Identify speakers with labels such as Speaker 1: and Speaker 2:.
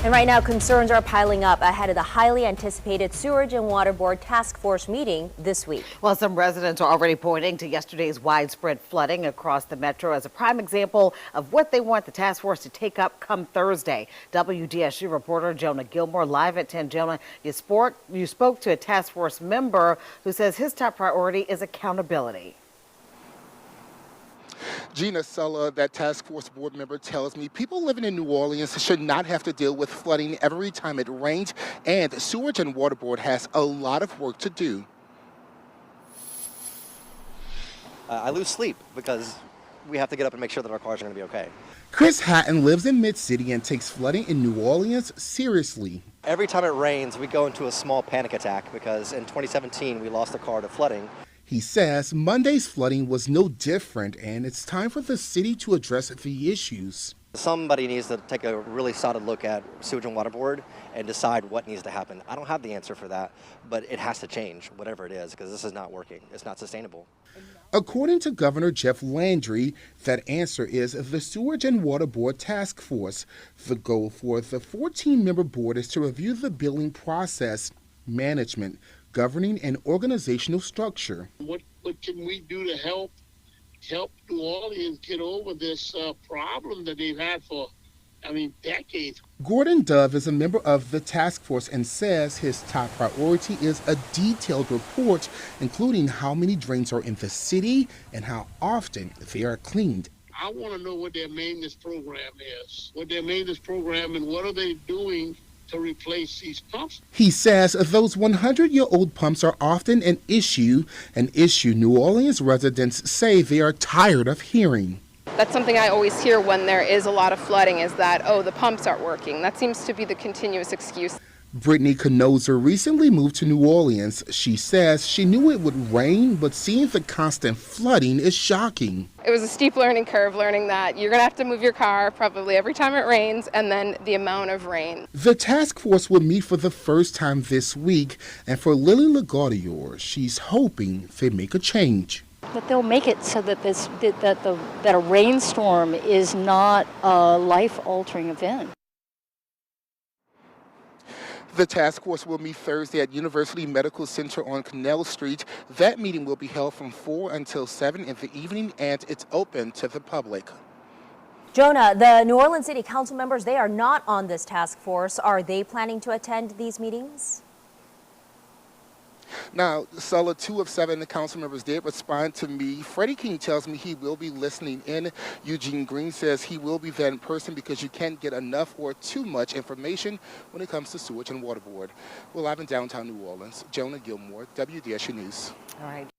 Speaker 1: And right now, concerns are piling up ahead of the highly anticipated Sewerage and Water Board Task Force meeting this week.
Speaker 2: Well, some residents are already pointing to yesterday's widespread flooding across the metro as a prime example of what they want the task force to take up come Thursday. WDSU reporter Jonah Gilmore live at 10. Jonah, you spoke to a task force member who says his top priority is accountability.
Speaker 3: Gina Sulla, that task force board member, tells me people living in New Orleans should not have to deal with flooding every time it rains, and Sewerage and Water Board has a lot of work to do.
Speaker 4: I lose sleep because we have to get up and make sure that our cars are going to be okay.
Speaker 3: Chris Hatton lives in Mid-City and takes flooding in New Orleans seriously.
Speaker 4: Every time it rains, we go into a small panic attack because in 2017 we lost a car to flooding.
Speaker 3: He says Monday's flooding was no different, and it's time for the city to address the issues.
Speaker 4: Somebody needs to take a really solid look at Sewage and Water Board and decide what needs to happen. I don't have the answer for that, but it has to change, whatever it is, because this is not working. It's not sustainable.
Speaker 3: According to Governor Jeff Landry, that answer is the Sewerage and Water Board Task Force. The goal for the 14-member board is to review the billing process, management, governing, and organizational structure.
Speaker 5: What can we do to help New Orleans get over this problem that they've had for, decades?
Speaker 3: Gordon Dove is a member of the task force and says his top priority is a detailed report, including how many drains are in the city and how often they are cleaned.
Speaker 5: I want to know what their maintenance program is, and what are they doing to replace these pumps.
Speaker 3: He says those 100-year-old pumps are often an issue New Orleans residents say they are tired of hearing.
Speaker 6: That's something I always hear when there is a lot of flooding is that, oh, the pumps aren't working. That seems to be the continuous excuse.
Speaker 3: Brittany Canozer recently moved to New Orleans. She says she knew it would rain, but seeing the constant flooding is shocking.
Speaker 6: It was a steep learning curve, learning that you're going to have to move your car probably every time it rains, and then the amount of rain.
Speaker 3: The task force will meet for the first time this week, and for Lily LaGaudier, she's hoping they make a change.
Speaker 7: That they'll make it so that that a rainstorm is not a life-altering event.
Speaker 3: The task force will meet Thursday at University Medical Center on Canal Street. That meeting will be held from 4 until 7 in the evening, and it's open to the public.
Speaker 1: Jonah, the New Orleans City Council members, they are not on this task force. Are they planning to attend these meetings?
Speaker 3: Now, Sulla, 2 of 7 council members did respond to me. Freddie King tells me he will be listening in. Eugene Green says he will be there in person because you can't get enough or too much information when it comes to Sewage and Water Board. We're live in downtown New Orleans. Jonah Gilmore, WDSU News.
Speaker 2: All right.